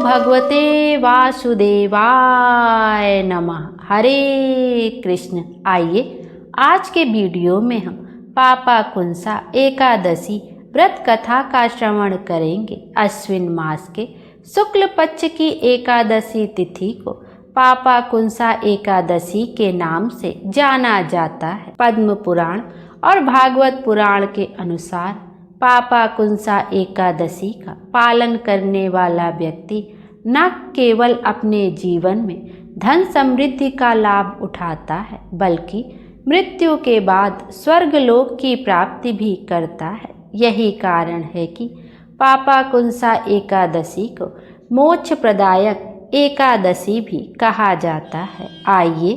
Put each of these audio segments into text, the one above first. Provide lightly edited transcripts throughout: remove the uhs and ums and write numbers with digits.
भगवते वासुदेवाय नमः। हरे कृष्ण। आइए आज के वीडियो में हम पापाकुंसा एकादशी व्रत कथा का श्रवण करेंगे। अश्विन मास के शुक्ल पक्ष की एकादशी तिथि को पापाकुंसा एकादशी के नाम से जाना जाता है। पद्म पुराण और भागवत पुराण के अनुसार पापाकुंसा एकादशी का पालन करने वाला व्यक्ति न केवल अपने जीवन में धन समृद्धि का लाभ उठाता है, बल्कि मृत्यु के बाद स्वर्गलोक की प्राप्ति भी करता है। यही कारण है कि पापाकुंसा एकादशी को मोक्ष प्रदायक एकादशी भी कहा जाता है। आइए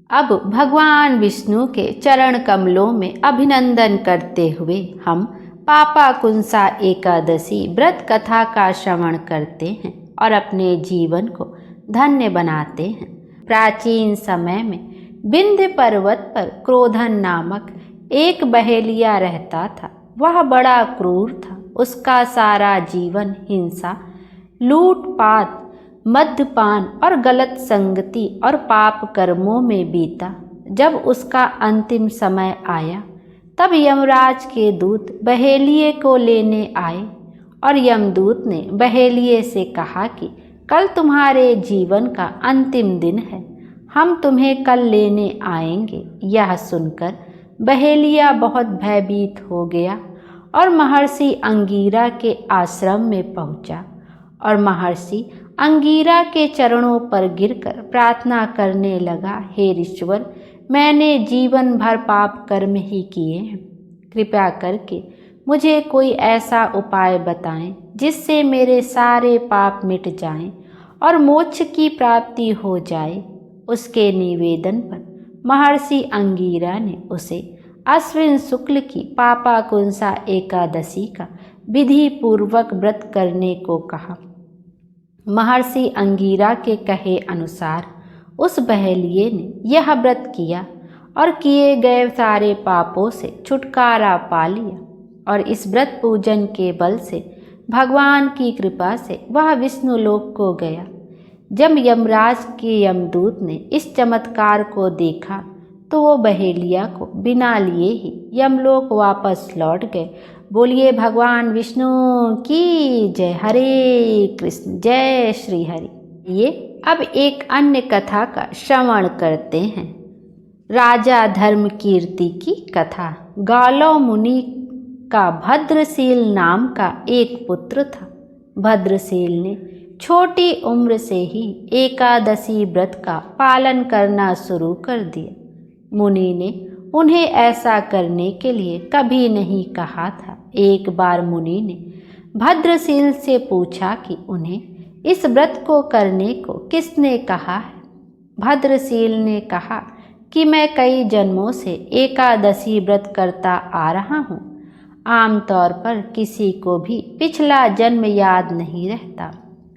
अब भगवान विष्णु के चरण कमलों में अभिनंदन करते हुए हम पापाकुंसा एकादशी व्रत कथा का श्रवण करते हैं और अपने जीवन को धन्य बनाते हैं। प्राचीन समय में विंध्य पर्वत पर क्रोधन नामक एक बहेलिया रहता था। वह बड़ा क्रूर था। उसका सारा जीवन हिंसा, लूटपाट, मद्यपान और गलत संगति और पाप कर्मों में बीता। जब उसका अंतिम समय आया तब यमराज के दूत बहेलिये को लेने आए और यमदूत ने बहेलिये से कहा कि कल तुम्हारे जीवन का अंतिम दिन है, हम तुम्हें कल लेने आएंगे। यह सुनकर बहेलिया बहुत भयभीत हो गया और महर्षि अंगीरा के आश्रम में पहुंचा और महर्षि अंगीरा के चरणों पर गिरकर प्रार्थना करने लगा, हे ईश्वर, मैंने जीवन भर पाप कर्म ही किए हैं। कृपया करके मुझे कोई ऐसा उपाय बताएं जिससे मेरे सारे पाप मिट जाएं और मोक्ष की प्राप्ति हो जाए। उसके निवेदन पर महर्षि अंगीरा ने उसे अश्विन शुक्ल की पापाकुंसा एकादशी का विधि पूर्वक व्रत करने को कहा। महर्षि अंगीरा के कहे अनुसार उस बहेलिये ने यह व्रत किया और किए गए सारे पापों से छुटकारा पा लिया और इस व्रत पूजन के बल से भगवान की कृपा से वह विष्णु लोक को गया। जब यमराज के यमदूत ने इस चमत्कार को देखा तो वो बहेलिया को बिना लिए ही यमलोक वापस लौट गए। बोलिए भगवान विष्णु की जय। हरे कृष्ण। जय श्री हरि। ये अब एक अन्य कथा का श्रवण करते हैं। राजा धर्मकीर्ति की कथा। गालो मुनि का भद्रशील नाम का एक पुत्र था। भद्रशील ने छोटी उम्र से ही एकादशी व्रत का पालन करना शुरू कर दिया। मुनि ने उन्हें ऐसा करने के लिए कभी नहीं कहा था। एक बार मुनि ने भद्रशील से पूछा कि उन्हें इस व्रत को करने को किसने कहा है। भद्रशील ने कहा कि मैं कई जन्मों से एकादशी व्रत करता आ रहा हूँ। आमतौर पर किसी को भी पिछला जन्म याद नहीं रहता।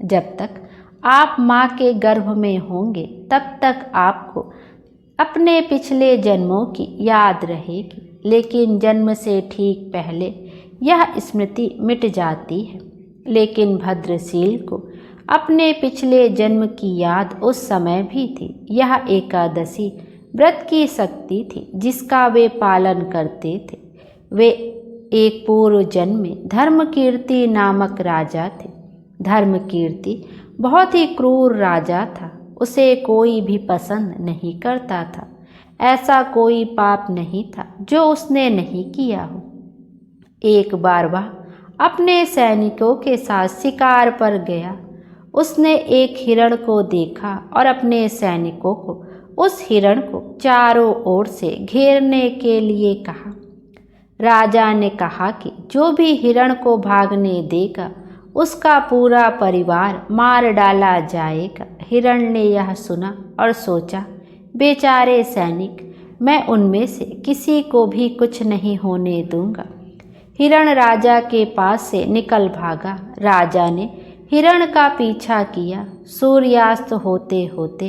जब तक आप माँ के गर्भ में होंगे तब तक आपको अपने पिछले जन्मों की याद रहेगी, लेकिन जन्म से ठीक पहले यह स्मृति मिट जाती है। लेकिन भद्रशील को अपने पिछले जन्म की याद उस समय भी थी। यह एकादशी व्रत की शक्ति थी जिसका वे पालन करते थे। वे एक पूर्व जन्म में धर्मकीर्ति नामक राजा थे। धर्मकीर्ति बहुत ही क्रूर राजा था। उसे कोई भी पसंद नहीं करता था। ऐसा कोई पाप नहीं था जो उसने नहीं किया हो। एक बार वह अपने सैनिकों के साथ शिकार पर गया। उसने एक हिरण को देखा और अपने सैनिकों को उस हिरण को चारों ओर से घेरने के लिए कहा। राजा ने कहा कि जो भी हिरण को भागने देगा उसका पूरा परिवार मार डाला जाएगा। हिरण ने यह सुना और सोचा, बेचारे सैनिक, मैं उनमें से किसी को भी कुछ नहीं होने दूंगा। हिरण राजा के पास से निकल भागा। राजा ने हिरण का पीछा किया। सूर्यास्त होते होते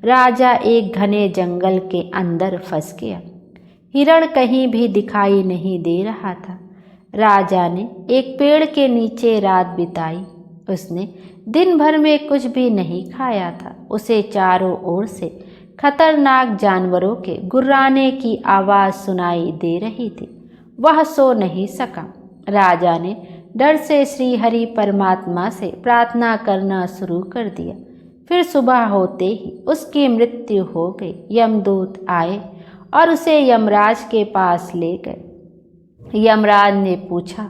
राजा एक घने जंगल के अंदर फंस गया। हिरण कहीं भी दिखाई नहीं दे रहा था। राजा ने एक पेड़ के नीचे रात बिताई। उसने दिन भर में कुछ भी नहीं खाया था। उसे चारों ओर से खतरनाक जानवरों के गुर्राने की आवाज़ सुनाई दे रही थी। वह सो नहीं सका। राजा ने डर से श्री हरि परमात्मा से प्रार्थना करना शुरू कर दिया। फिर सुबह होते ही उसकी मृत्यु हो गई। यमदूत आए और उसे यमराज के पास ले गए। यमराज ने पूछा,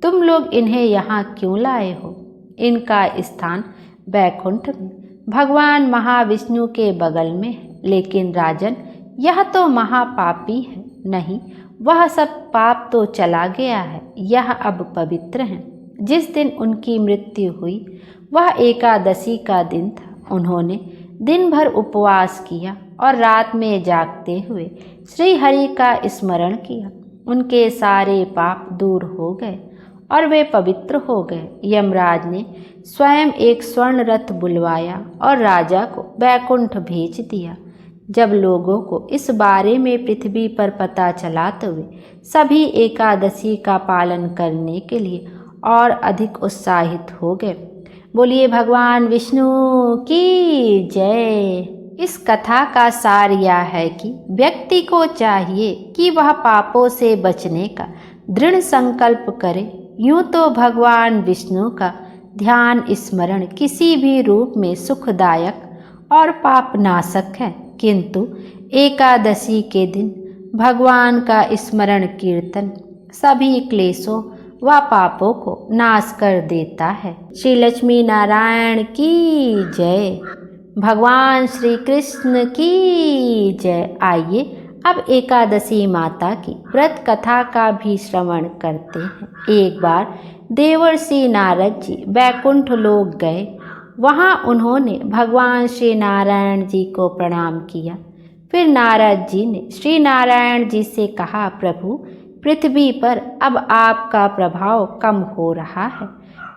तुम लोग इन्हें यहाँ क्यों लाए हो? इनका स्थान बैकुंठ में भगवान महाविष्णु के बगल में है। लेकिन राजन, यह तो महापापी है। नहीं, वह सब पाप तो चला गया है। यह अब पवित्र है। जिस दिन उनकी मृत्यु हुई वह एकादशी का दिन था। उन्होंने दिन भर उपवास किया और रात में जागते हुए श्री हरि का स्मरण किया। उनके सारे पाप दूर हो गए और वे पवित्र हो गए। यमराज ने स्वयं एक स्वर्ण रथ बुलवाया और राजा को बैकुंठ भेज दिया। जब लोगों को इस बारे में पृथ्वी पर पता चला तो वे सभी एकादशी का पालन करने के लिए और अधिक उत्साहित हो गए। बोलिए भगवान विष्णु की जय। इस कथा का सार यह है कि व्यक्ति को चाहिए कि वह पापों से बचने का दृढ़ संकल्प करे। यूँ तो भगवान विष्णु का ध्यान स्मरण किसी भी रूप में सुखदायक और पापनाशक है, किंतु एकादशी के दिन भगवान का स्मरण कीर्तन सभी क्लेशों व पापों को नाश कर देता है। श्री लक्ष्मी नारायण की जय। भगवान श्री कृष्ण की जय। आइए अब एकादशी माता की व्रत कथा का भी श्रवण करते हैं। एक बार देवर्षि नारद जी बैकुंठ लोक गए। वहाँ उन्होंने भगवान श्री नारायण जी को प्रणाम किया। फिर नारद जी ने श्री नारायण जी से कहा, प्रभु, पृथ्वी पर अब आपका प्रभाव कम हो रहा है।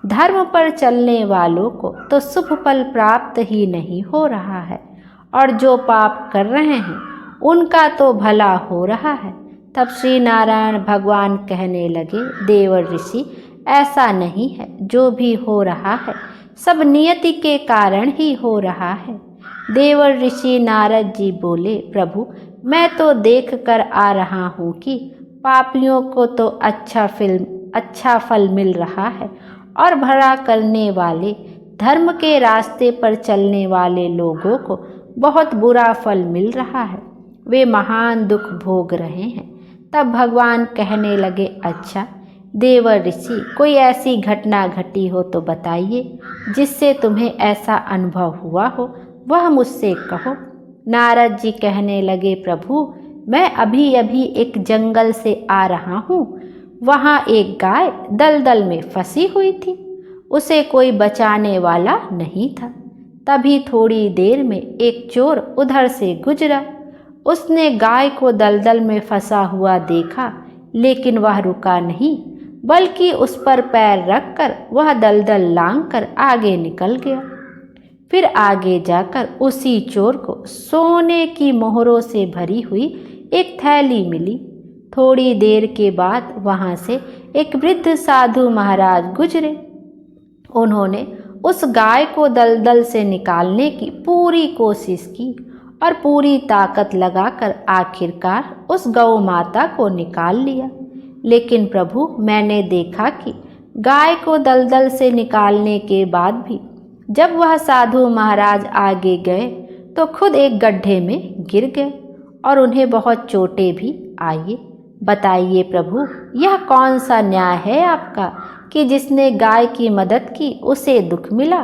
धर्म पर चलने वालों को तो शुभ फल प्राप्त ही नहीं हो रहा है और जो पाप कर रहे हैं उनका तो भला हो रहा है। तब श्री नारायण भगवान कहने लगे, देवर ऋषि, ऐसा नहीं है। जो भी हो रहा है सब नियति के कारण ही हो रहा है। देवर ऋषि नारद जी बोले, प्रभु, मैं तो देख कर आ रहा हूँ कि पापियों को तो अच्छा फल मिल रहा है और भला करने वाले, धर्म के रास्ते पर चलने वाले लोगों को बहुत बुरा फल मिल रहा है। वे महान दुख भोग रहे हैं। तब भगवान कहने लगे, अच्छा देवर ऋषि, कोई ऐसी घटना घटी हो तो बताइए जिससे तुम्हें ऐसा अनुभव हुआ हो, वह मुझसे कहो। नारद जी कहने लगे, प्रभु, मैं अभी अभी एक जंगल से आ रहा हूँ। वहाँ एक गाय दलदल में फंसी हुई थी। उसे कोई बचाने वाला नहीं था। तभी थोड़ी देर में एक चोर उधर से गुजरा। उसने गाय को दलदल में फंसा हुआ देखा, लेकिन वह रुका नहीं, बल्कि उस पर पैर रखकर वह दलदल लांघकर आगे निकल गया। फिर आगे जाकर उसी चोर को सोने की मोहरों से भरी हुई एक थैली मिली। थोड़ी देर के बाद वहां से एक वृद्ध साधु महाराज गुजरे। उन्होंने उस गाय को दलदल से निकालने की पूरी कोशिश की और पूरी ताकत लगाकर आखिरकार उस गौ माता को निकाल लिया। लेकिन प्रभु, मैंने देखा कि गाय को दलदल से निकालने के बाद भी जब वह साधु महाराज आगे गए तो खुद एक गड्ढे में गिर गए और उन्हें बहुत चोटें भी आई। बताइए प्रभु, यह कौन सा न्याय है आपका कि जिसने गाय की मदद की उसे दुख मिला,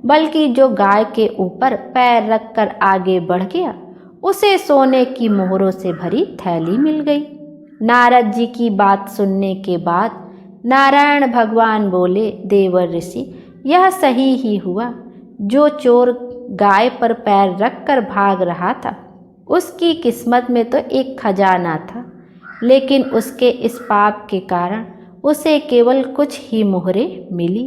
बल्कि जो गाय के ऊपर पैर रखकर आगे बढ़ गया उसे सोने की मोहरों से भरी थैली मिल गई। नारद जी की बात सुनने के बाद नारायण भगवान बोले, देवर ऋषि, यह सही ही हुआ। जो चोर गाय पर पैर रखकर भाग रहा था उसकी किस्मत में तो एक खजाना था, लेकिन उसके इस पाप के कारण उसे केवल कुछ ही मोहरें मिली।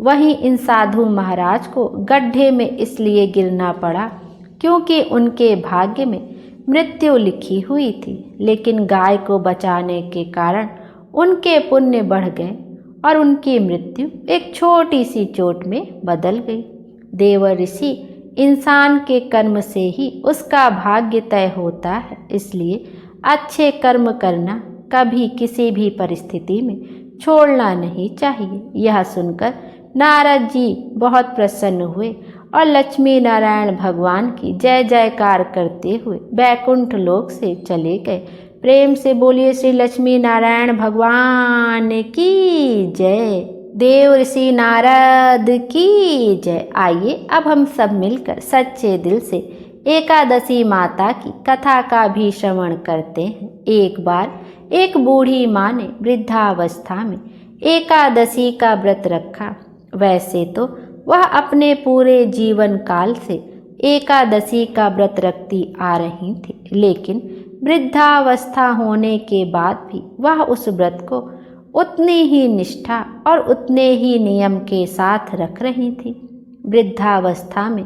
वहीं इन साधु महाराज को गड्ढे में इसलिए गिरना पड़ा क्योंकि उनके भाग्य में मृत्यु लिखी हुई थी, लेकिन गाय को बचाने के कारण उनके पुण्य बढ़ गए और उनकी मृत्यु एक छोटी सी चोट में बदल गई। देव ऋषि इंसान के कर्म से ही उसका भाग्य तय होता है, इसलिए अच्छे कर्म करना कभी किसी भी परिस्थिति में छोड़ना नहीं चाहिए। यह सुनकर नारद जी बहुत प्रसन्न हुए और लक्ष्मी नारायण भगवान की जय जयकार करते हुए बैकुंठ लोक से चले गए। प्रेम से बोलिए श्री लक्ष्मी नारायण भगवान की जय, देव ऋषि नारद की जय। आइए अब हम सब मिलकर सच्चे दिल से एकादशी माता की कथा का भी श्रवण करते हैं। एक बार एक बूढ़ी माँ ने वृद्धावस्था में एकादशी का व्रत रखा। वैसे तो वह अपने पूरे जीवन काल से एकादशी का व्रत रखती आ रही थी, लेकिन वृद्धावस्था होने के बाद भी वह उस व्रत को उतनी ही निष्ठा और उतने ही नियम के साथ रख रही थी। वृद्धावस्था में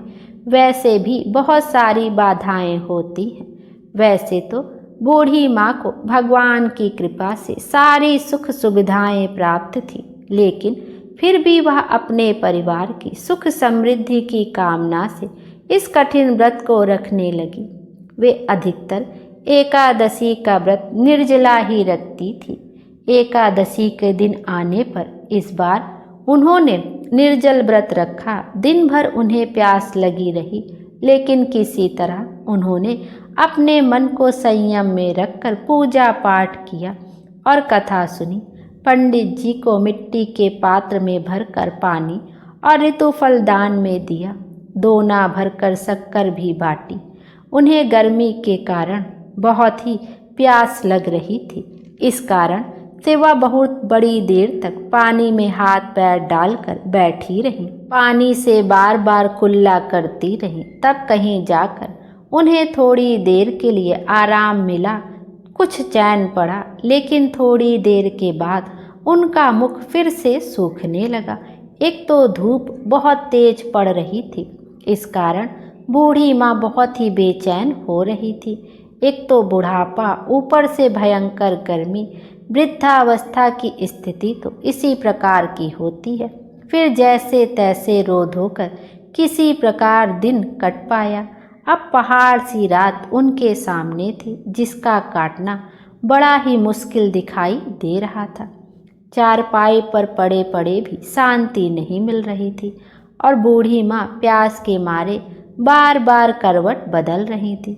वैसे भी बहुत सारी बाधाएं होती हैं। वैसे तो बूढ़ी माँ को भगवान की कृपा से सारी सुख सुविधाएं प्राप्त थी, लेकिन फिर भी वह अपने परिवार की सुख समृद्धि की कामना से इस कठिन व्रत को रखने लगी। वे अधिकतर एकादशी का व्रत निर्जला ही रखती थी। एकादशी के दिन आने पर इस बार उन्होंने निर्जल व्रत रखा। दिन भर उन्हें प्यास लगी रही, लेकिन किसी तरह उन्होंने अपने मन को संयम में रखकर पूजा पाठ किया और कथा सुनी। पंडित जी को मिट्टी के पात्र में भरकर पानी और ऋतुफल दान में दिया। दोना भरकर शक्कर भी बाटी। उन्हें गर्मी के कारण बहुत ही प्यास लग रही थी। इस कारण से वह बहुत बड़ी देर तक पानी में हाथ पैर डालकर बैठी रही, पानी से बार बार कुल्ला करती रही। तब कहीं जाकर उन्हें थोड़ी देर के लिए आराम मिला, कुछ चैन पड़ा, लेकिन थोड़ी देर के बाद उनका मुख फिर से सूखने लगा। एक तो धूप बहुत तेज पड़ रही थी, इस कारण बूढ़ी माँ बहुत ही बेचैन हो रही थी। एक तो बुढ़ापा, ऊपर से भयंकर गर्मी। वृद्धावस्था की स्थिति तो इसी प्रकार की होती है। फिर जैसे तैसे रो धोकर किसी प्रकार दिन कट पाया। अब पहाड़ सी रात उनके सामने थी, जिसका काटना बड़ा ही मुश्किल दिखाई दे रहा था। चारपाई पर पड़े पड़े भी शांति नहीं मिल रही थी और बूढ़ी माँ प्यास के मारे बार बार करवट बदल रही थी।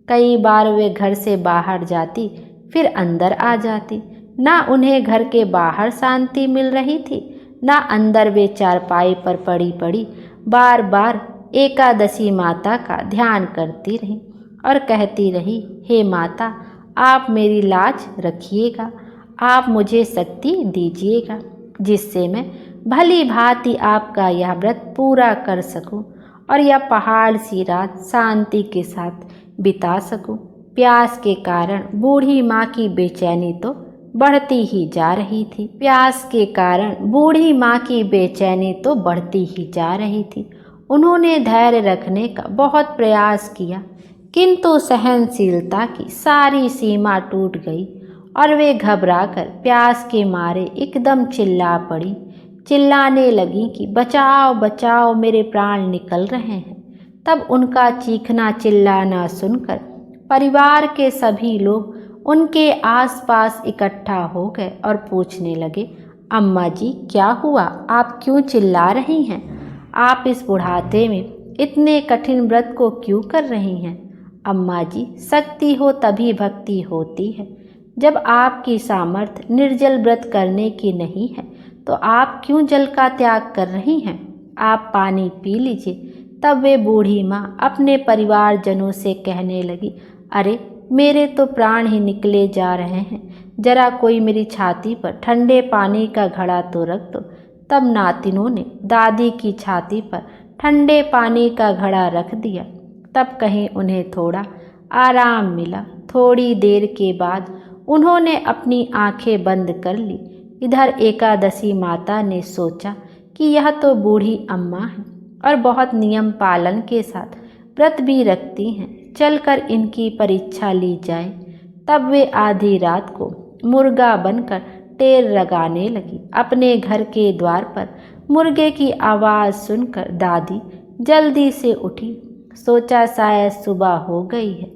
कई बार वे घर से बाहर जाती, फिर अंदर आ जाती। ना उन्हें घर के बाहर शांति मिल रही थी, ना अंदर वे चारपाई पर पड़ी पड़ी बार बार एकादशी माता का ध्यान करती रही और कहती रही, हे माता, आप मेरी लाज रखिएगा, आप मुझे शक्ति दीजिएगा, जिससे मैं भली भांति आपका यह व्रत पूरा कर सकूं और यह पहाड़ सी रात शांति के साथ बिता सकूं। प्यास के कारण बूढ़ी माँ की बेचैनी तो बढ़ती ही जा रही थी। प्यास के कारण बूढ़ी माँ की बेचैनी तो बढ़ती ही जा रही थी। उन्होंने धैर्य रखने का बहुत प्रयास किया, किंतु सहनशीलता की सारी सीमा टूट गई और वे घबराकर प्यास के मारे एकदम चिल्ला पड़ी। चिल्लाने लगी कि बचाओ बचाओ, मेरे प्राण निकल रहे हैं। तब उनका चीखना चिल्लाना सुनकर परिवार के सभी लोग उनके आसपास इकट्ठा हो गए और पूछने लगे, अम्मा जी क्या हुआ, आप क्यों चिल्ला रही हैं? आप इस बुढ़ापे में इतने कठिन व्रत को क्यों कर रही हैं? अम्मा जी, शक्ति हो तभी भक्ति होती है। जब आपकी सामर्थ्य निर्जल व्रत करने की नहीं है तो आप क्यों जल का त्याग कर रही हैं? आप पानी पी लीजिए। तब वे बूढ़ी माँ अपने परिवारजनों से कहने लगी, अरे मेरे तो प्राण ही निकले जा रहे हैं, जरा कोई मेरी छाती पर ठंडे पानी का घड़ा तो रख दो। तब नातिनों ने दादी की छाती पर ठंडे पानी का घड़ा रख दिया। तब कहीं उन्हें थोड़ा आराम मिला। थोड़ी देर के बाद उन्होंने अपनी आंखें बंद कर ली। इधर एकादशी माता ने सोचा कि यह तो बूढ़ी अम्मा है और बहुत नियम पालन के साथ व्रत भी रखती हैं, चलकर इनकी परीक्षा ली जाए। तब वे आधी रात को मुर्गा बनकर टेर लगाने लगी। अपने घर के द्वार पर मुर्गे की आवाज़ सुनकर दादी जल्दी से उठी। सोचा शायद सुबह हो गई है,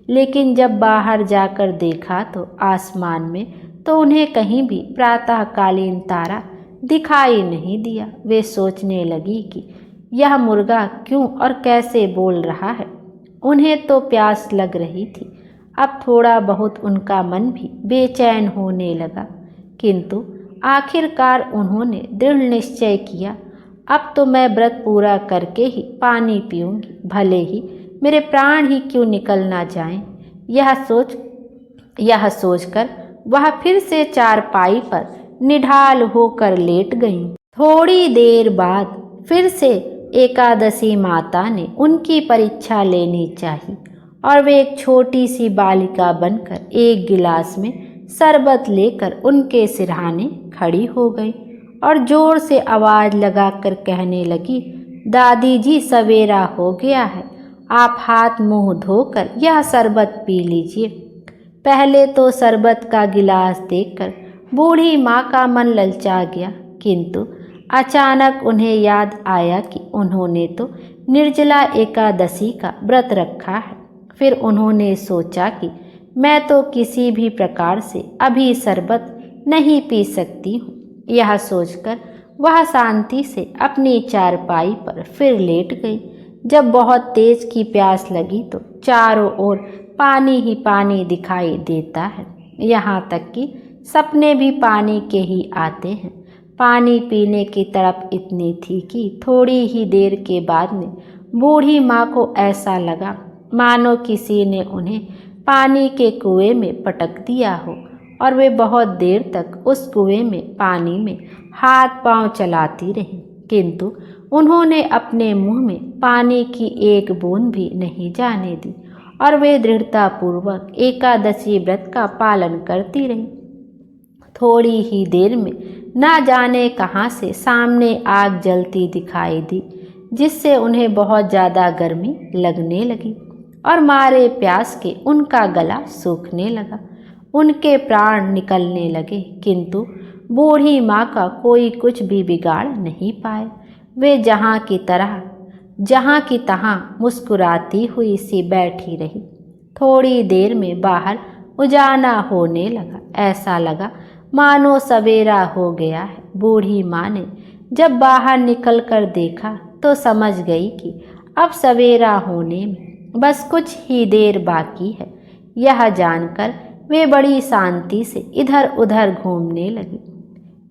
लेकिन जब बाहर जाकर देखा तो आसमान में तो उन्हें कहीं भी प्रातःकालीन तारा दिखाई नहीं दिया। वे सोचने लगी कि यह मुर्गा क्यों और कैसे बोल रहा है। उन्हें तो प्यास लग रही थी। अब थोड़ा बहुत उनका मन भी बेचैन होने लगा, किंतु आखिरकार उन्होंने दृढ़ निश्चय किया, अब तो मैं व्रत पूरा करके ही पानी पीऊंगी, भले ही मेरे प्राण ही क्यों निकल ना जाएं। यह सोचकर वह फिर से चारपाई पर निढाल होकर लेट गईं। थोड़ी देर बाद फिर से एकादशी माता ने उनकी परीक्षा लेनी चाहिए और वे एक छोटी सी बालिका बनकर एक गिलास में शरबत लेकर उनके सिरहाने खड़ी हो गई और जोर से आवाज़ लगाकर कहने लगी, दादी जी सवेरा हो गया है, आप हाथ मुंह धोकर यह शरबत पी लीजिए। पहले तो शरबत का गिलास देखकर बूढ़ी माँ का मन ललचा गया, किंतु अचानक उन्हें याद आया कि उन्होंने तो निर्जला एकादशी का व्रत रखा है। फिर उन्होंने सोचा कि मैं तो किसी भी प्रकार से अभी शरबत नहीं पी सकती हूँ। यह सोचकर वह शांति से अपनी चारपाई पर फिर लेट गई। जब बहुत तेज की प्यास लगी तो चारों ओर पानी ही पानी दिखाई देता है, यहाँ तक कि सपने भी पानी के ही आते हैं। पानी पीने की तड़प इतनी थी कि थोड़ी ही देर के बाद में बूढ़ी माँ को ऐसा लगा मानो किसी ने उन्हें पानी के कुएं में पटक दिया हो और वे बहुत देर तक उस कुएं में पानी में हाथ पांव चलाती रहीं, किंतु उन्होंने अपने मुंह में पानी की एक बूंद भी नहीं जाने दी और वे दृढ़तापूर्वक एकादशी व्रत का पालन करती रहीं। थोड़ी ही देर में ना जाने कहाँ से सामने आग जलती दिखाई दी, जिससे उन्हें बहुत ज़्यादा गर्मी लगने लगी और मारे प्यास के उनका गला सूखने लगा। उनके प्राण निकलने लगे, किंतु बूढ़ी माँ का कोई कुछ भी बिगाड़ नहीं पाए। वे जहाँ की तहाँ मुस्कुराती हुई सी बैठी रही। थोड़ी देर में बाहर उजाला होने लगा। ऐसा लगा मानो सवेरा हो गया है। बूढ़ी माँ ने जब बाहर निकलकर देखा तो समझ गई कि अब सवेरा होने में बस कुछ ही देर बाकी है। यह जानकर वे बड़ी शांति से इधर उधर घूमने लगी।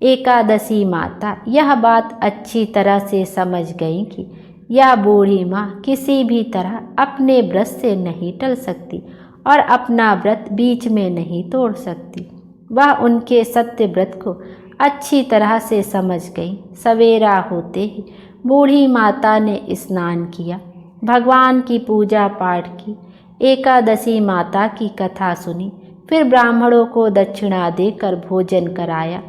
एकादशी माता यह बात अच्छी तरह से समझ गई कि यह बूढ़ी माँ किसी भी तरह अपने व्रत से नहीं टल सकती और अपना व्रत बीच में नहीं तोड़ सकती। वह उनके सत्य व्रत को अच्छी तरह से समझ गई। सवेरा होते ही बूढ़ी माता ने स्नान किया, भगवान की पूजा पाठ की, एकादशी माता की कथा सुनी, फिर ब्राह्मणों को दक्षिणा देकर भोजन कराया।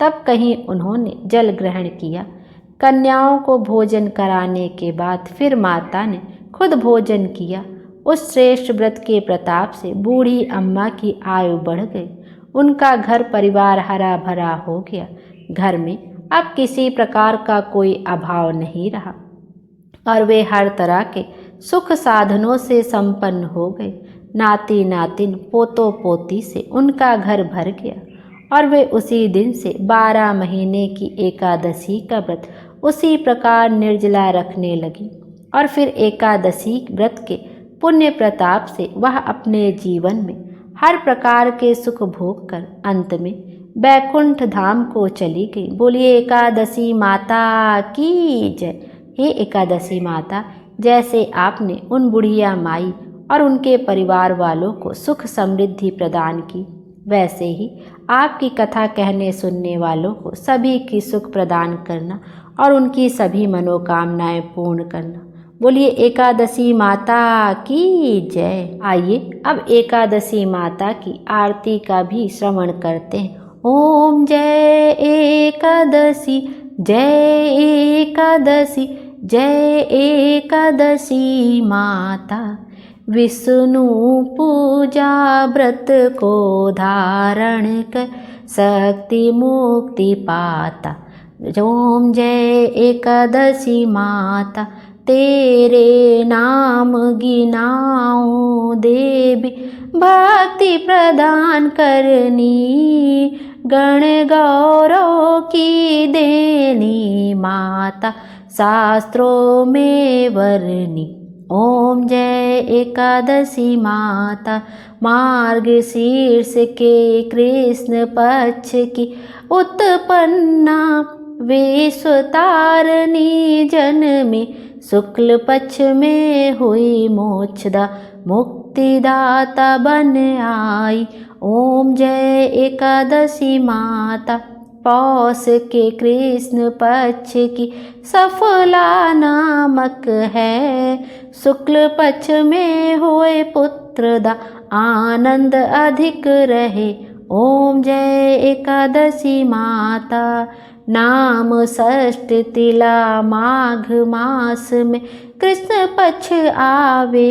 तब कहीं उन्होंने जल ग्रहण किया। कन्याओं को भोजन कराने के बाद फिर माता ने खुद भोजन किया। उस श्रेष्ठ व्रत के प्रताप से बूढ़ी अम्मा की आयु बढ़ गई। उनका घर परिवार हरा भरा हो गया। घर में अब किसी प्रकार का कोई अभाव नहीं रहा और वे हर तरह के सुख साधनों से संपन्न हो गए। नाती नातिन पोतो पोती से उनका घर भर गया और वे उसी दिन से 12 महीने की एकादशी का व्रत उसी प्रकार निर्जला रखने लगी और फिर एकादशी व्रत के पुण्य प्रताप से वह अपने जीवन में हर प्रकार के सुख भोग कर अंत में बैकुंठ धाम को चली गई। बोलिए एकादशी माता की जय। हे एकादशी माता, जैसे आपने उन बुढ़िया माई और उनके परिवार वालों को सुख समृद्धि प्रदान की, वैसे ही आपकी कथा कहने सुनने वालों को सभी की सुख प्रदान करना और उनकी सभी मनोकामनाएं पूर्ण करना। बोलिए एकादशी माता की जय। आइए अब एकादशी माता की आरती का भी श्रवण करते हैं। ओम जय एकादशी, जय एकादशी, जय एकादशी माता। विष्णु पूजा व्रत को धारण कर शक्ति मुक्ति पाता। ओम जय एकादशी माता, तेरे नाम गिनाऊं देवी, भक्ति प्रदान करनी, गण गौरव की देनी माता, शास्त्रों में वर्णी। ओम जय एकादशी माता, मार्गशीर्ष के कृष्ण पक्ष की उत्पन्ना, विश्व तारिणी जन्मी, शुक्ल पक्ष में हुई मोक्षदा, मुक्तिदाता बन आई। ओम जय एकादशी माता, पौष के कृष्ण पक्ष की सफला नामक है, शुक्ल पक्ष में हुए पुत्रदा, आनंद अधिक रहे। ओम जय एकादशी माता, नाम षष्ठ तिला माघ मास में कृष्ण पक्ष आवे,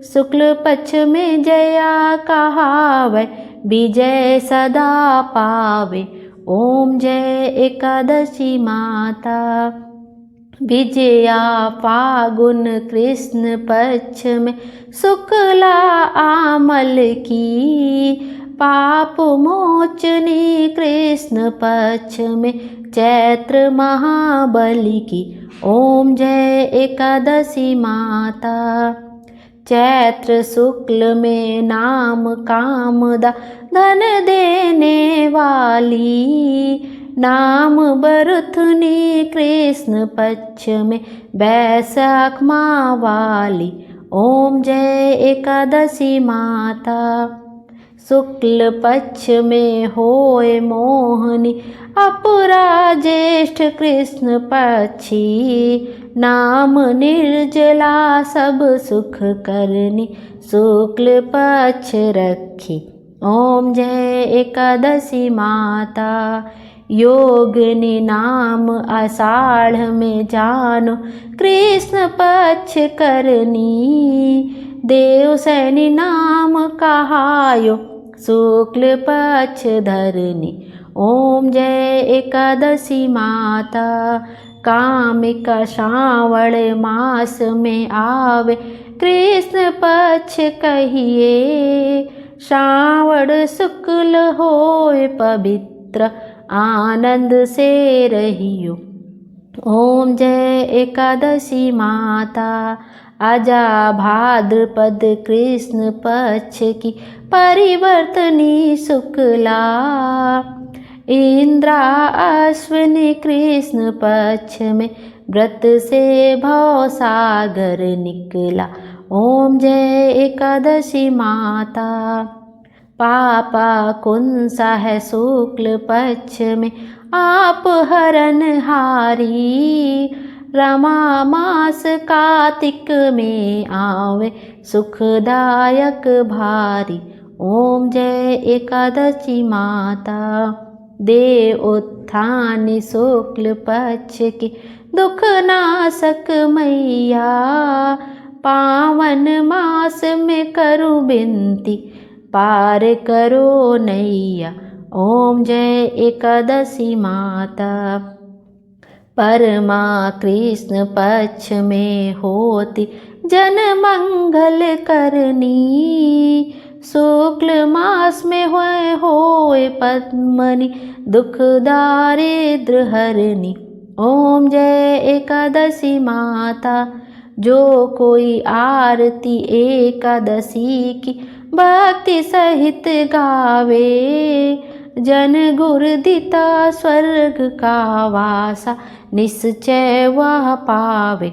शुक्ल पक्ष में जया कहावे, विजय सदा पावे। ओम जय एकादशी माता, विजया फागुन कृष्ण पक्ष में शुक्ला आमल की, पाप मोचनी कृष्ण पक्ष में चैत्र महाबली की। ओम जय एकादशी माता, चैत्र शुक्ल में नाम कामदा, धन देने वाली, नाम बरुथनी कृष्ण पक्ष में बैसाख माह वाली। ओम जय एकादशी माता, शुक्ल पक्ष में होए मोहनी, अपरा ज्येष्ठ कृष्ण पक्षी, नाम निर्जला सब सुख करनी, शुक्ल पक्ष रखी। ओम जय एकादशी माता, योगिनी नाम आषाढ़ में जानो, कृष्ण पक्ष करनी, देवसैनी नाम कहायो, शुक्ल पक्ष धरनी। ओम जय एकादशी माता, कामिका श्रावण मास में आवे, कृष्ण पक्ष कहिए, श्रावण शुक्ल होए पवित्र, आनंद से रहियो। ओम जय एकादशी माता, आजा भाद्रपद कृष्ण पक्ष की परिवर्तनी शुक्ला, इंद्रा अश्विनी कृष्ण पक्ष में व्रत से भव सागर निकला। ओम जय एकादशी माता, पापा कुंसा है शुक्ल पक्ष में आप हरन हारी, रमा मास कार्तिक में आवे, सुखदायक भारी। ओम जय एकादशी माता, देव उत्थान शुक्ल पक्ष की दुख नाशक मैया, पावन मास में करूं बिनती, पार करो नैया। ओम जय एकादशी माता, परमा कृष्ण पक्ष में होती जन मंगल करनी, शुक्ल मास में होए पद्मनी, दुख दारिद्र हरनी। ओम जय एकादशी माता, जो कोई आरती एकादशी की भक्ति सहित गावे, जन गुरुदिता स्वर्ग का वासा, निश्चय वह पावे।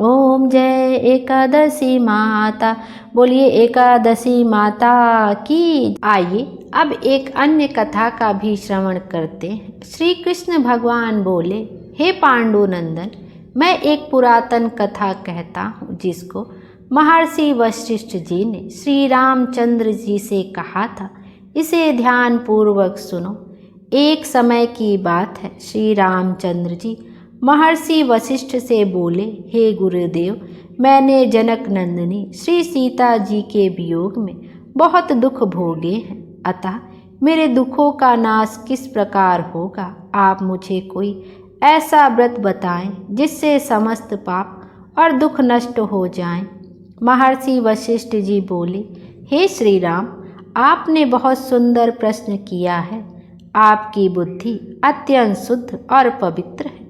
ओम जय एकादशी माता, बोलिए एकादशी माता की। आइए अब एक अन्य कथा का भी श्रवण करते हैं। श्री कृष्ण भगवान बोले, हे पांडुनंदन, मैं एक पुरातन कथा कहता हूँ जिसको महर्षि वशिष्ठ जी ने श्री रामचंद्र जी से कहा था। इसे ध्यान पूर्वक सुनो। एक समय की बात है, श्री रामचंद्र जी महर्षि वशिष्ठ से बोले, हे गुरुदेव, मैंने जनक नंदिनी श्री सीता जी के वियोग में बहुत दुख भोगे हैं, अतः मेरे दुखों का नाश किस प्रकार होगा। आप मुझे कोई ऐसा व्रत बताएं जिससे समस्त पाप और दुख नष्ट हो जाएं। महर्षि वशिष्ठ जी बोले, हे श्री राम, आपने बहुत सुंदर प्रश्न किया है। आपकी बुद्धि अत्यंत शुद्ध और पवित्र है।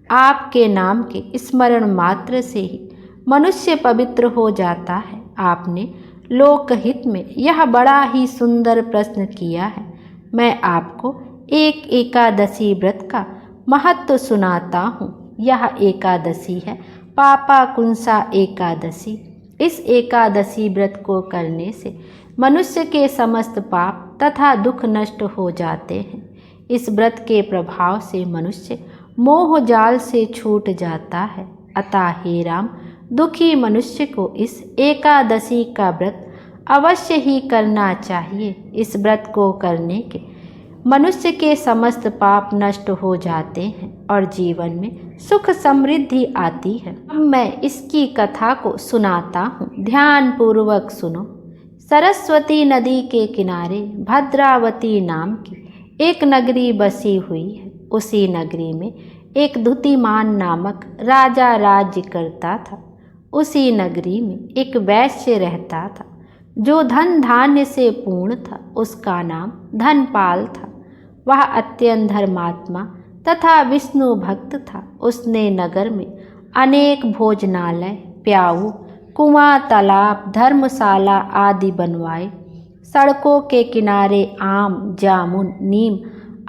आपके नाम के स्मरण मात्र से ही मनुष्य पवित्र हो जाता है। आपने लोकहित में यह बड़ा ही सुंदर प्रश्न किया है। मैं आपको एक एकादशी व्रत का महत्व सुनाता हूँ। यह एकादशी है पापाकुंसा एकादशी। इस एकादशी व्रत को करने से मनुष्य के समस्त पाप तथा दुख नष्ट हो जाते हैं। इस व्रत के प्रभाव से मनुष्य मोह जाल से छूट जाता है। अतः हे राम, दुखी मनुष्य को इस एकादशी का व्रत अवश्य ही करना चाहिए। इस व्रत को करने के मनुष्य के समस्त पाप नष्ट हो जाते हैं और जीवन में सुख समृद्धि आती है। अब मैं इसकी कथा को सुनाता हूँ, ध्यान पूर्वक सुनो। सरस्वती नदी के किनारे भद्रावती नाम की एक नगरी बसी हुई है। उसी नगरी में एक धुतिमान नामक राजा राज्य करता था। उसी नगरी में एक वैश्य रहता था जो धन धान्य से पूर्ण था। उसका नाम धनपाल था। वह अत्यंत धर्मात्मा तथा विष्णु भक्त था। उसने नगर में अनेक भोजनालय, प्याऊ, कुआं, तालाब, धर्मशाला आदि बनवाए। सड़कों के किनारे आम, जामुन, नीम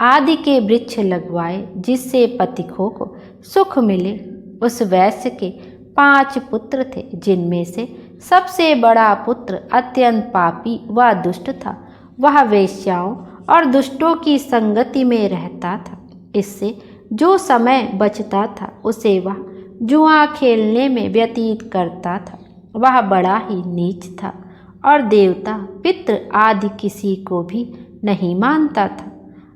आदि के वृक्ष लगवाए जिससे पथिकों को सुख मिले। उस वैश्य के 5 पुत्र थे, जिनमें से सबसे बड़ा पुत्र अत्यंत पापी व दुष्ट था। वह वेश्याओं और दुष्टों की संगति में रहता था। इससे जो समय बचता था उसे वह जुआ खेलने में व्यतीत करता था। वह बड़ा ही नीच था और देवता, पितृ आदि किसी को भी नहीं मानता था।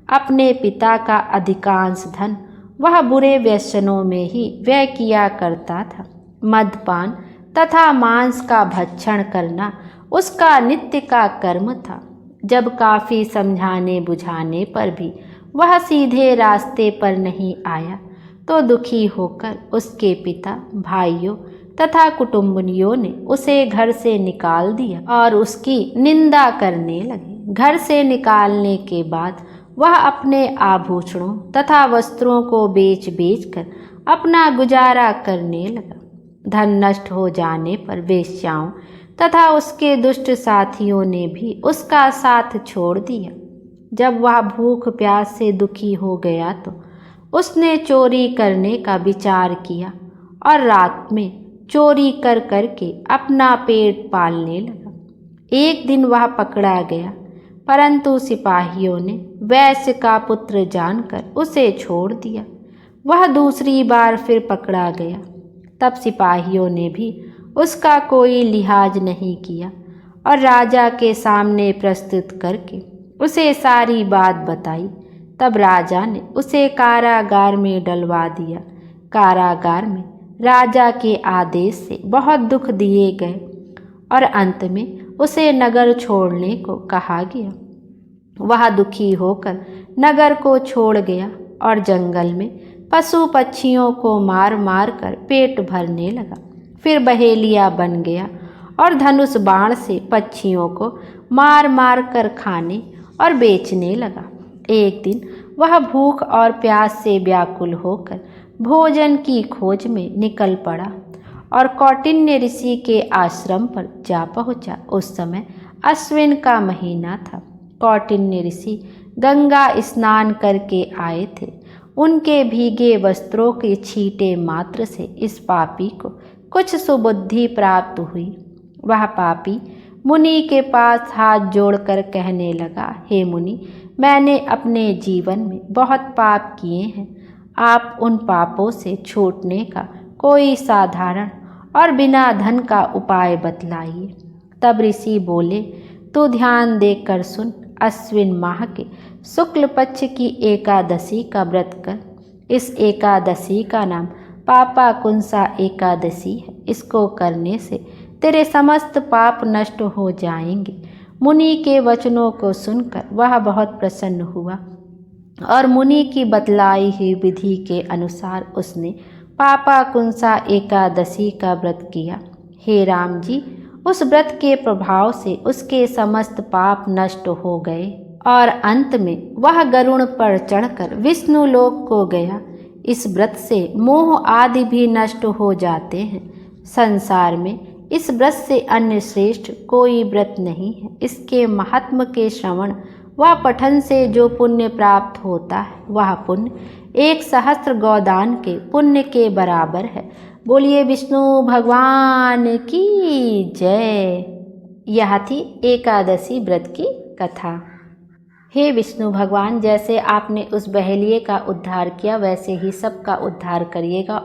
अपने पिता का अधिकांश धन वह बुरे व्यसनों में ही व्यय किया करता था। मद्यपान तथा मांस का भक्षण करना उसका नित्य का कर्म था। जब काफ़ी समझाने बुझाने पर भी वह सीधे रास्ते पर नहीं आया तो दुखी होकर उसके पिता, भाइयों तथा कुटुंबियों ने उसे घर से निकाल दिया और उसकी निंदा करने लगे। घर से निकालने के बाद वह अपने आभूषणों तथा वस्त्रों को बेच बेच कर अपना गुजारा करने लगा। धन नष्ट हो जाने पर वेश्याओं तथा उसके दुष्ट साथियों ने भी उसका साथ छोड़ दिया। जब वह भूख प्यास से दुखी हो गया तो उसने चोरी करने का विचार किया और रात में चोरी कर करके अपना पेट पालने लगा। एक दिन वह पकड़ा गया, परंतु सिपाहियों ने वैश्य का पुत्र जानकर उसे छोड़ दिया। वह दूसरी बार फिर पकड़ा गया, तब सिपाहियों ने भी उसका कोई लिहाज नहीं किया और राजा के सामने प्रस्तुत करके उसे सारी बात बताई। तब राजा ने उसे कारागार में डलवा दिया। कारागार में राजा के आदेश से बहुत दुख दिए गए और अंत में उसे नगर छोड़ने को कहा गया। वह दुखी होकर नगर को छोड़ गया और जंगल में पशु पक्षियों को मार मार कर पेट भरने लगा। फिर बहेलिया बन गया और धनुष बाण से पक्षियों को मार मार कर खाने और बेचने लगा। एक दिन वह भूख और प्यास से व्याकुल होकर भोजन की खोज में निकल पड़ा और कौटिन्य ऋषि के आश्रम पर जा पहुंचा। उस समय अश्विन का महीना था। कौटिन्य ऋषि गंगा स्नान करके आए थे। उनके भीगे वस्त्रों के छींटे मात्र से इस पापी को कुछ सुबुद्धि प्राप्त हुई। वह पापी मुनि के पास हाथ जोड़कर कहने लगा, हे मुनि, मैंने अपने जीवन में बहुत पाप किए हैं। आप उन पापों से छूटने का कोई साधारण और बिना धन का उपाय बतलाइए। तब ऋषि बोले, तू ध्यान देकर सुन। अश्विन माह के शुक्ल पक्ष की एकादशी का व्रत कर। इस एकादशी का नाम पापाकुंसा एकादशी है। इसको करने से तेरे समस्त पाप नष्ट हो जाएंगे। मुनि के वचनों को सुनकर वह बहुत प्रसन्न हुआ और मुनि की बतलाई हुई विधि के अनुसार उसने पापाकुंसा एकादशी का व्रत किया। हे राम जी, उस व्रत के प्रभाव से उसके समस्त पाप नष्ट हो गए और अंत में वह गरुड़ पर चढ़कर विष्णु लोक को गया। इस व्रत से मोह आदि भी नष्ट हो जाते हैं। संसार में इस व्रत से अन्य श्रेष्ठ कोई व्रत नहीं है। इसके महात्म के श्रवण व पठन से जो पुण्य प्राप्त होता है वह पुण्य 1,000 गोदान के पुण्य के बराबर है। बोलिए विष्णु भगवान की जय। यह थी एकादशी व्रत की कथा। हे विष्णु भगवान, जैसे आपने उस बहेलिए का उद्धार किया वैसे ही सबका उद्धार करिएगा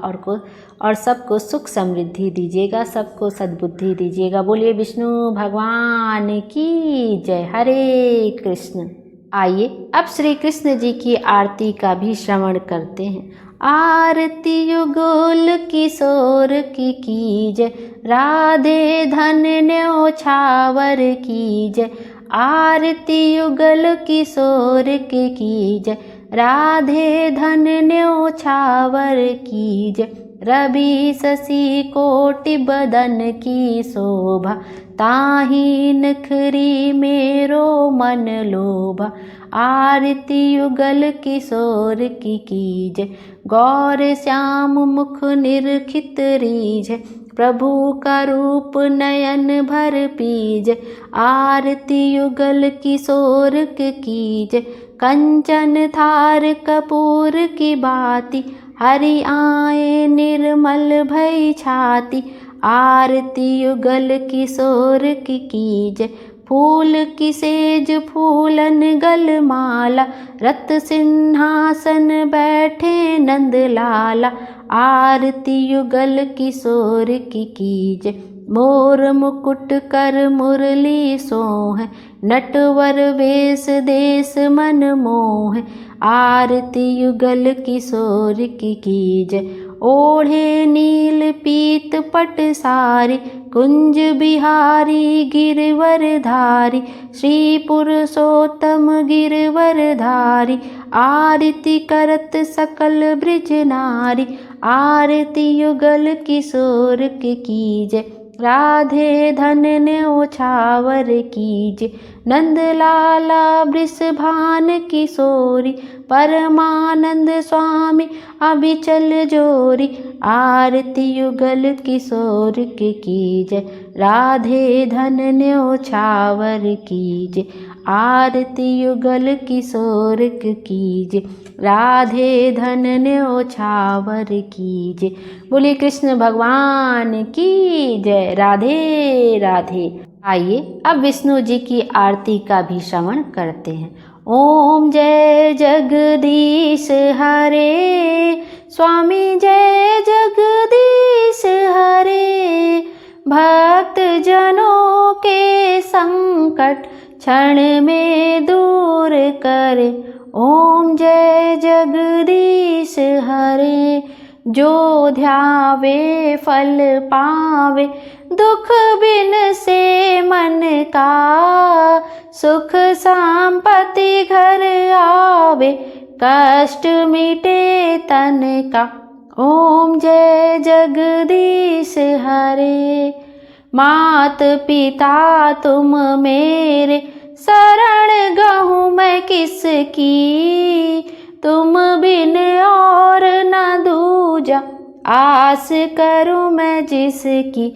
और सबको सुख समृद्धि दीजिएगा, सबको सद्बुद्धि दीजिएगा। बोलिए विष्णु भगवान की जय। हरे कृष्ण। आइए अब श्री कृष्ण जी की आरती का भी श्रवण करते हैं। आरती युगल किशोर की कीजय, राधे धन न्योछावर की जय। आरती युगल किशोर की कीजय, राधे धन न्योछावर की जय। रवि शशि कोटि बदन की शोभा, ताहि नखरी मेरो मन लोभा। आरती युगल किशोर की कीजय, गौर श्याम मुख निरखित रीझ। प्रभु का रूप नयन भर पीज। आरती युगल किशोर की कीजय, कंचन थार कपूर की बाती। हरि आए निर्मल भई छाती। आरती युगल किशोर की कीजय, फूल की सेज फूलन गल माला। रत सिंहासन बैठे नंद लाला। आरती युगल किशोर की कीजय, मोर मुकुट कर मुरली सोह। नटवर वेश देश मन मोह। आरती युगल किशोर की कीजय, ओढ़े नील पीत पट सारी। कुंज बिहारी गिरवर धारी, श्री पुरुषोत्तम गिरवर धारी। आरती करत सकल ब्रिज नारी। आरती युगल किशोर की कीजय, राधे धन न्योछावर कीजय। नंद लाला वृषभान किशोरी, परमानंद स्वामी अभिचल जोरी। आरती युगल किशोर की कीजय, राधे धन न्योछावर कीजय। आरती युगल किशोर की कीजय, राधे धन न्योछावर कीजय। बोलिए कृष्ण भगवान की जय। राधे राधे। आइए अब विष्णु जी की आरती का भी श्रवण करते हैं। ओम जय जगदीश हरे, स्वामी जय जगदीश हरे। भक्त जनों के संकट क्षण में दूर करे। ओम जय जगदीश हरे। जो ध्यावे फल पावे, दुख बिन से मन का। सुख संपत्ति घर आवे, कष्ट मिटे तन का। ओम जय जगदीश हरे। मात पिता तुम मेरे, शरण गहूँ मैं किसकी। तुम बिन और न दूजा, आस करूँ मैं जिसकी।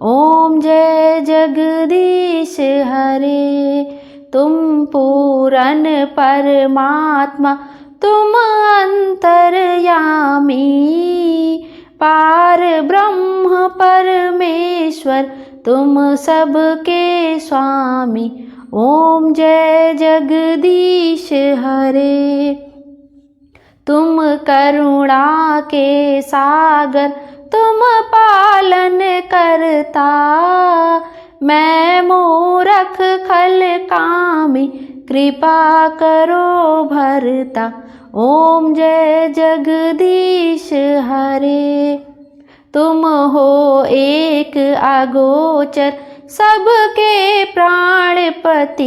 ओम जय जगदीश हरे। तुम पूरन परमात्मा, तुम अंतर्यामी। पार ब्रह्म परमेश्वर, तुम सबके स्वामी। ओम जय जगदीश हरे। तुम करुणा के सागर, तुम पालन करता। मैं मूरख खल कामी, कृपा करो भरता। ओम जय जगदीश हरे। तुम हो एक अगोचर, सबके प्राणपति।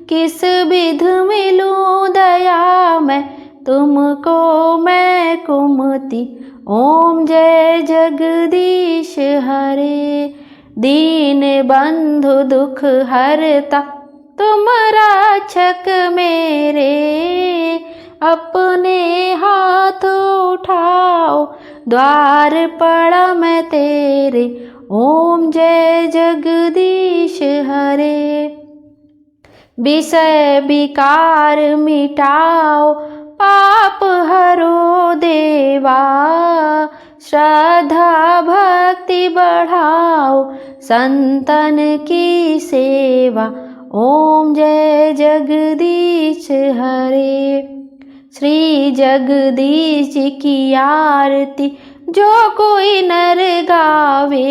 किस विध मिलूं दया मैं तुमको मैं कुमति। ओम जय जगदीश हरे। दीन बंधु दुख हरता तुम रक्षक मेरे। अपने हाथ उठाओ द्वार पड़ा मैं तेरे। ओम जय जगदीश हरे। विषय विकार मिटाओ पाप हरो देवा। श्रद्धा भक्ति बढ़ाओ संतन की सेवा। ओम जय जगदीश हरे। श्री जगदीश जी की आरती जो कोई नर गावे।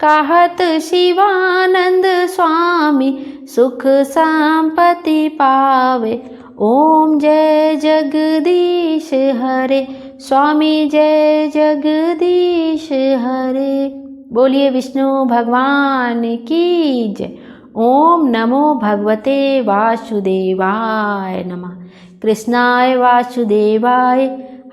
कहत शिवानंद स्वामी सुख संपत्ति पावे। ओम जय जगदीश हरे। स्वामी जय जगदीश हरे। बोलिए विष्णु भगवान की जय। ओम नमो भगवते वासुदेवाय नमः। कृष्णाय वासुदेवाय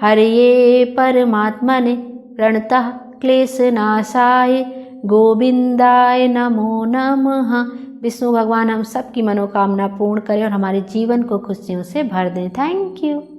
हरये परमात्मने प्रणतः क्लेशनाशाय गोविंदाय नमो नमः। विष्णु भगवान हम सब की मनोकामना पूर्ण करें और हमारे जीवन को खुशियों से भर दें। Thank you.